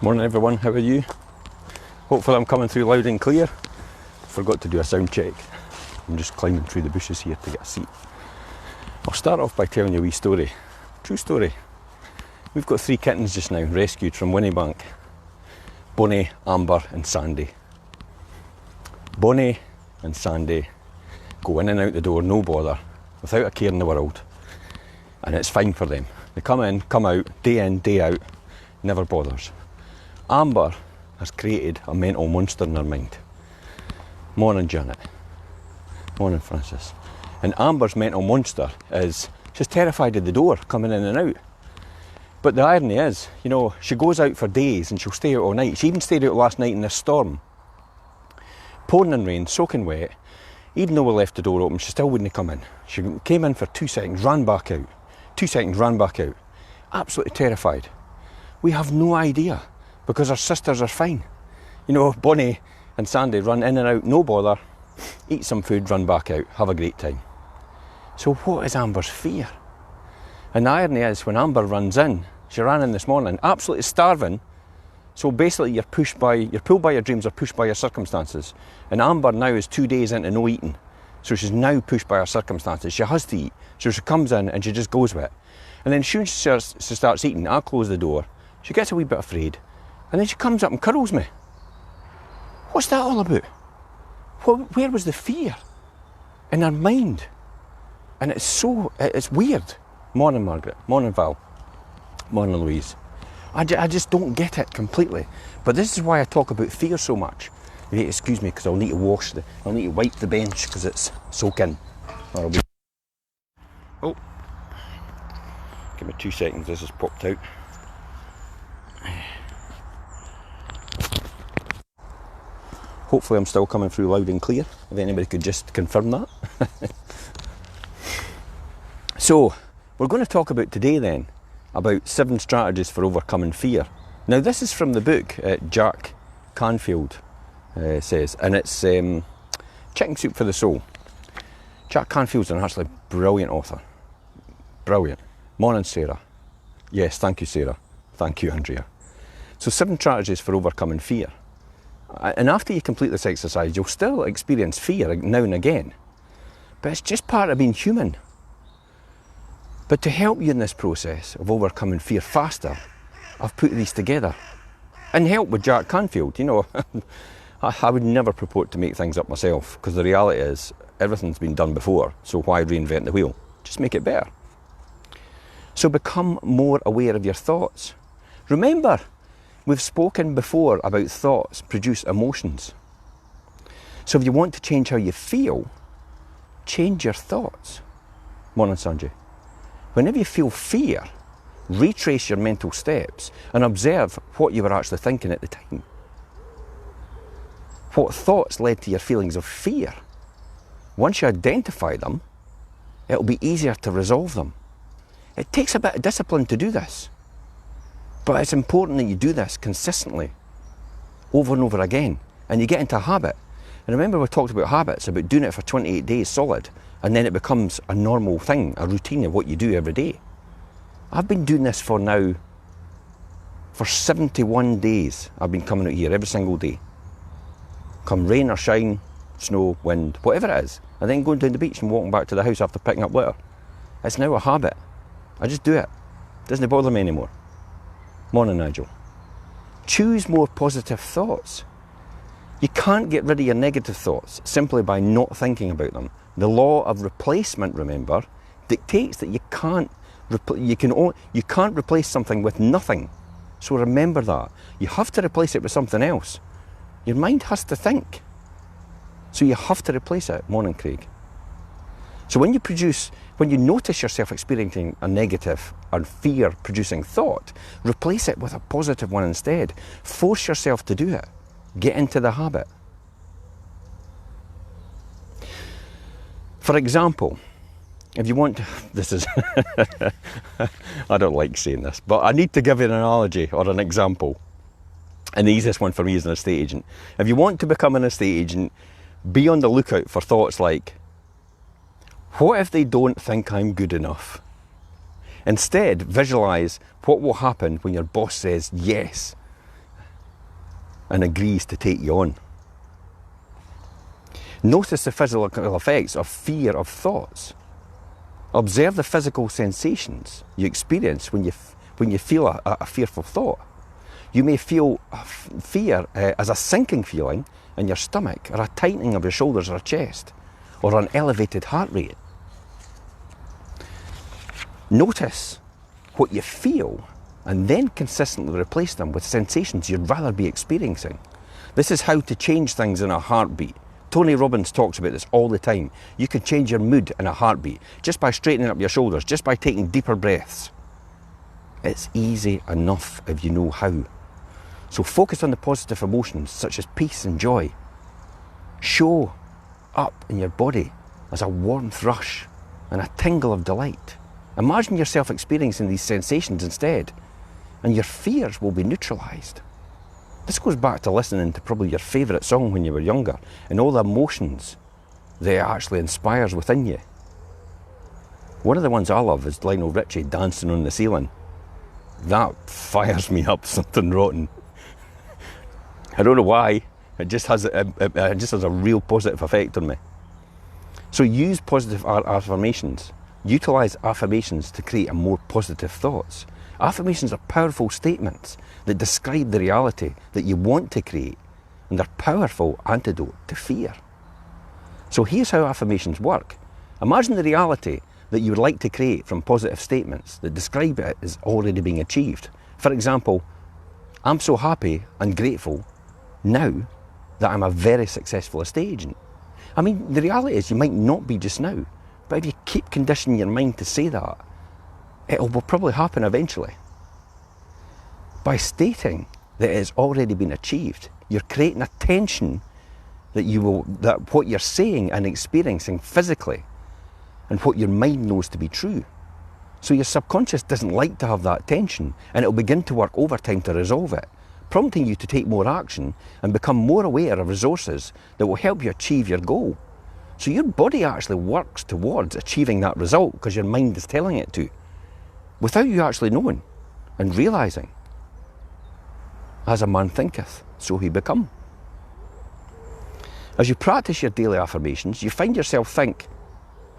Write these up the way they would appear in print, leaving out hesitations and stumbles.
Morning everyone, how are you? Hopefully I'm coming through loud and clear. Forgot to do a sound check. I'm just climbing through the bushes here to get a seat. I'll start off by telling you a wee story. True story. We've got 3 kittens just now, rescued from Winniebank. Bonnie, Amber and Sandy. Bonnie and Sandy go in and out the door, no bother, without a care in the world. And it's fine for them. They come in, come out, in, day out, never bothers. Amber has created a mental monster in her mind. Morning Janet. Morning Francis. And Amber's mental monster is, she's terrified of the door coming in and out. But the irony is, you know, she goes out for days and she'll stay out all night. She even stayed out last night in this storm. Pouring in rain, soaking wet. Even though we left the door open, she still wouldn't come in. She came in for 2 seconds, ran back out. 2 seconds, ran back out. Absolutely terrified. We have no idea, because our sisters are fine. You know, Bonnie and Sandy run in and out, no bother, eat some food, run back out, have a great time. So what is Amber's fear? And the irony is, when Amber runs in, she ran in this morning, absolutely starving. So basically you're pulled by your dreams or pushed by your circumstances. And Amber now is 2 days into no eating. So she's now pushed by her circumstances. She has to eat. So she comes in and she just goes with it. And then as soon as she starts eating, I'll close the door. She gets a wee bit afraid. And then she comes up and cuddles me. What's that all about? Where was the fear? In her mind. And it's weird. Morning Margaret. Morning Val. Morning Louise. I just don't get it completely. But this is why I talk about fear so much. Excuse me, because I'll need to wipe the bench because it's soaking. Oh, give me 2 seconds, this has popped out. Hopefully I'm still coming through loud and clear, if anybody could just confirm that. So, we're going to talk about today then, about 7 strategies for overcoming fear. Now this is from the book Jack Canfield says, and it's Chicken Soup for the Soul. Jack Canfield's an absolutely brilliant author. Brilliant. Morning Sarah. Yes, thank you Sarah. Thank you Andrea. So 7 strategies for overcoming fear. And after you complete this exercise, you'll still experience fear now and again. But it's just part of being human. But to help you in this process of overcoming fear faster, I've put these together. And help with Jack Canfield, you know. I would never purport to make things up myself, because the reality is, everything's been done before, so why reinvent the wheel? Just make it better. So become more aware of your thoughts. Remember, we've spoken before about thoughts produce emotions. So if you want to change how you feel, change your thoughts. Morning Sanjay. Whenever you feel fear, retrace your mental steps and observe what you were actually thinking at the time. What thoughts led to your feelings of fear? Once you identify them, it'll be easier to resolve them. It takes a bit of discipline to do this, but it's important that you do this consistently, over and over again, and you get into a habit. And remember we talked about habits, about doing it for 28 days solid, and then it becomes a normal thing, a routine of what you do every day. I've been doing this for 71 days. I've been coming out here every single day. Come rain or shine, snow, wind, whatever it is, and then going down the beach and walking back to the house after picking up litter. It's now a habit. I just do it. It doesn't bother me anymore. Morning Nigel. Choose more positive thoughts. You can't get rid of your negative thoughts simply by not thinking about them. The law of replacement, remember, dictates that you can't replace something with nothing. So remember that. You have to replace it with something else. Your mind has to think. So you have to replace it. Morning, Craig. So when you notice yourself experiencing a negative or fear-producing thought, replace it with a positive one instead. Force yourself to do it. Get into the habit. For example, if you want, this is, I don't like saying this, but I need to give you an analogy or an example. And the easiest one for me is an estate agent. If you want to become an estate agent, be on the lookout for thoughts like, what if they don't think I'm good enough? Instead, visualise what will happen when your boss says yes. and agrees to take you on. Notice the physical effects of fear of thoughts. Observe the physical sensations you experience when you feel a fearful thought. You may feel fear as a sinking feeling in your stomach, or a tightening of your shoulders or chest, or an elevated heart rate. Notice what you feel and then consistently replace them with sensations you'd rather be experiencing. This is how to change things in a heartbeat. Tony Robbins talks about this all the time. You can change your mood in a heartbeat just by straightening up your shoulders, just by taking deeper breaths. It's easy enough if you know how. So focus on the positive emotions such as peace and joy. Show up in your body as a warmth rush and a tingle of delight. Imagine yourself experiencing these sensations instead, and your fears will be neutralised. This goes back to listening to probably your favourite song when you were younger, and all the emotions that it actually inspires within you. One of the ones I love is Lionel Richie, Dancing on the Ceiling. That fires me up something rotten. I don't know why, it just has a real positive effect on me. So use positive affirmations. Utilise affirmations to create more positive thoughts. Affirmations are powerful statements that describe the reality that you want to create, and they're powerful antidote to fear. So here's how affirmations work. Imagine the reality that you would like to create from positive statements that describe it as already being achieved. For example, I'm so happy and grateful now that I'm a very successful estate agent. I mean, the reality is you might not be just now, but if you keep conditioning your mind to say that, it will probably happen eventually. By stating that it has already been achieved, you're creating a tension that what you're saying and experiencing physically and what your mind knows to be true. So your subconscious doesn't like to have that tension, and it'll begin to work overtime to resolve it, prompting you to take more action and become more aware of resources that will help you achieve your goal. So your body actually works towards achieving that result because your mind is telling it to, without you actually knowing and realising. As a man thinketh, so he become. As you practice your daily affirmations, you find yourself think,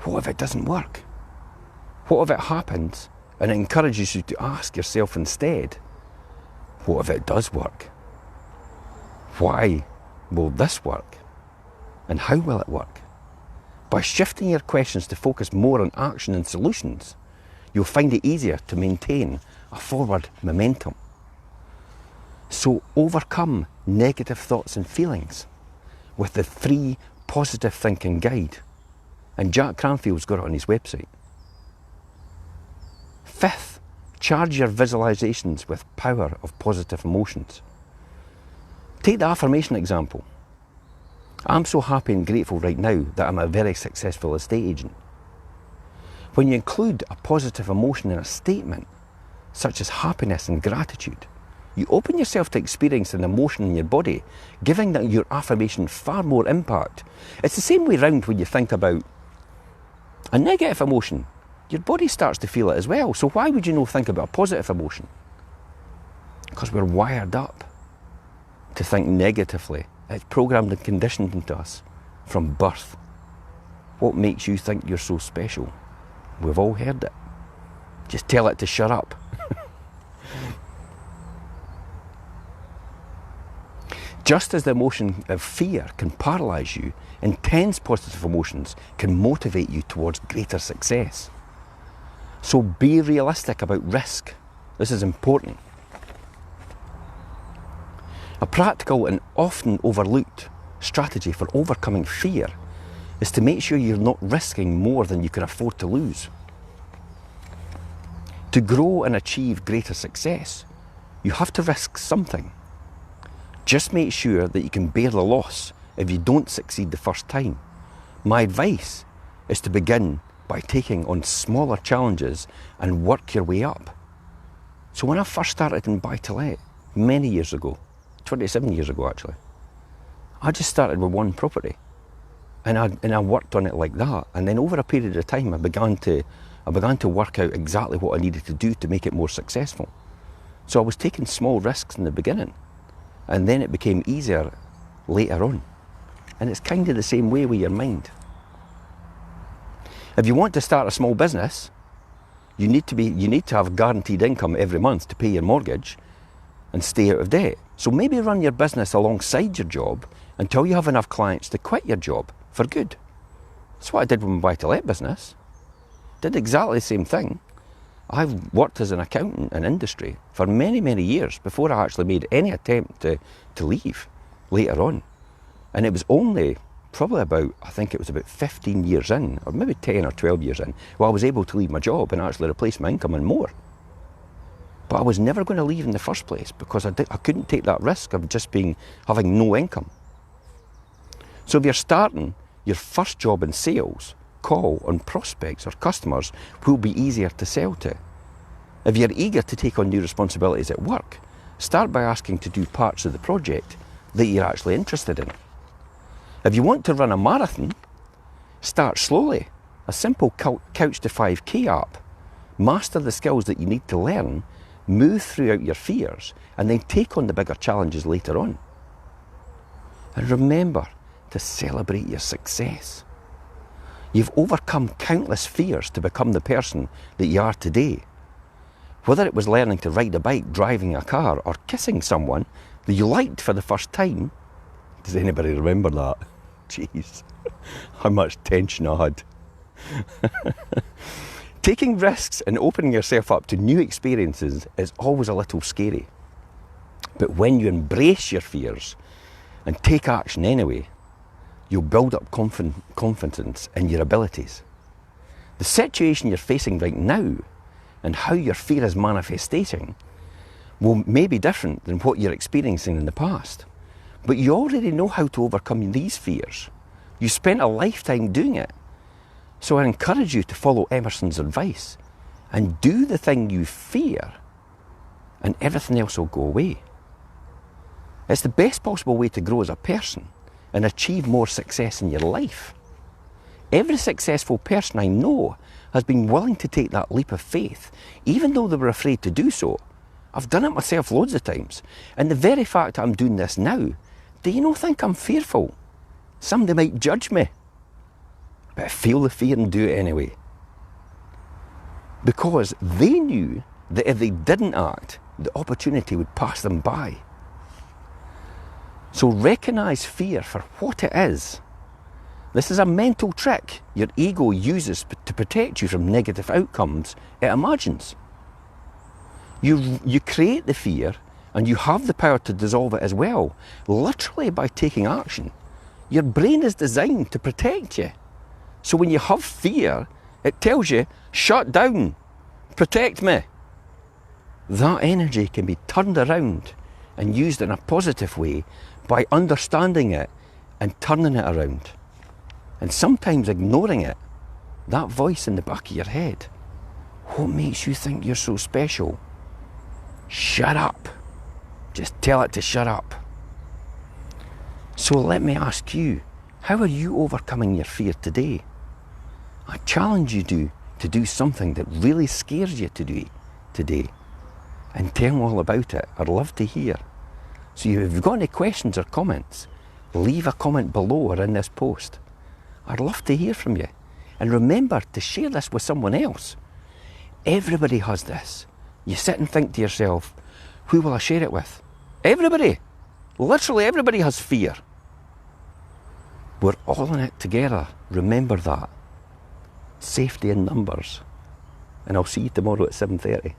what if it doesn't work? What if it happens? And it encourages you to ask yourself instead, what if it does work? Why will this work? And how will it work? By shifting your questions to focus more on action and solutions, you'll find it easier to maintain a forward momentum. So overcome negative thoughts and feelings with the free positive thinking guide. And Jack Cranfield's got it on his website. Fifth, charge your visualizations with power of positive emotions. Take the affirmation example. I'm so happy and grateful right now that I'm a very successful estate agent. When you include a positive emotion in a statement, such as happiness and gratitude, you open yourself to experience an emotion in your body, giving your affirmation far more impact. It's the same way round when you think about a negative emotion. Your body starts to feel it as well. So why would you not think about a positive emotion? Because we're wired up to think negatively. It's programmed and conditioned into us from birth. What makes you think you're so special? We've all heard it. Just tell it to shut up. Just as the emotion of fear can paralyse you, intense positive emotions can motivate you towards greater success. So be realistic about risk. This is important. A practical and often overlooked strategy for overcoming fear is to make sure you're not risking more than you can afford to lose. To grow and achieve greater success, you have to risk something. Just make sure that you can bear the loss if you don't succeed the first time. My advice is to begin by taking on smaller challenges and work your way up. So when I first started in buy-to-let, many years ago, 27 years ago actually, I just started with one property and I worked on it like that, and then over a period of time I began to work out exactly what I needed to do to make it more successful. So I was taking small risks in the beginning, and then it became easier later on. And it's kind of the same way with your mind. If you want to start a small business, you need to have guaranteed income every month to pay your mortgage and stay out of debt. So maybe run your business alongside your job until you have enough clients to quit your job for good. That's what I did with my buy-to-let business. Did exactly the same thing. I've worked as an accountant in industry for many, many years before I actually made any attempt to leave later on. And it was only probably about, I think it was about 15 years in, or maybe 10 or 12 years in, where I was able to leave my job and actually replace my income and more. But I was never going to leave in the first place because I couldn't take that risk of just having no income. So if you're starting your first job in sales, call on prospects or customers who will be easier to sell to. If you're eager to take on new responsibilities at work, start by asking to do parts of the project that you're actually interested in. If you want to run a marathon, start slowly. A simple Couch to 5K app. Master the skills that you need to learn, move throughout your fears, and then take on the bigger challenges later on. And remember to celebrate your success. You've overcome countless fears to become the person that you are today. Whether it was learning to ride a bike, driving a car, or kissing someone that you liked for the first time. Does anybody remember that? Jeez, how much tension I had. Taking risks and opening yourself up to new experiences is always a little scary. But when you embrace your fears and take action anyway, you'll build up confidence in your abilities. The situation you're facing right now and how your fear is manifesting may be different than what you're experiencing in the past. But you already know how to overcome these fears. You spent a lifetime doing it. So I encourage you to follow Emerson's advice and do the thing you fear, and everything else will go away. It's the best possible way to grow as a person and achieve more success in your life. Every successful person I know has been willing to take that leap of faith, even though they were afraid to do so. I've done it myself loads of times. And the very fact that I'm doing this now, do you not think I'm fearful? Somebody might judge me. But I feel the fear and do it anyway. Because they knew that if they didn't act, the opportunity would pass them by. So recognize fear for what it is. This is a mental trick your ego uses to protect you from negative outcomes it imagines. You create the fear and you have the power to dissolve it as well, literally by taking action. Your brain is designed to protect you. So when you have fear, it tells you, shut down, protect me. That energy can be turned around and used in a positive way by understanding it and turning it around. And sometimes ignoring it, that voice in the back of your head. What makes you think you're so special? Shut up. Just tell it to shut up. So let me ask you, how are you overcoming your fear today? I challenge you to do something that really scares you to do today, and tell me all about it. I'd love to hear. So if you've got any questions or comments, leave a comment below or in this post. I'd love to hear from you. And remember to share this with someone else. Everybody has this. You sit and think to yourself, who will I share it with? Everybody. Literally everybody has fear. We're all in it together. Remember that. Safety in numbers. And I'll see you tomorrow at 7:30.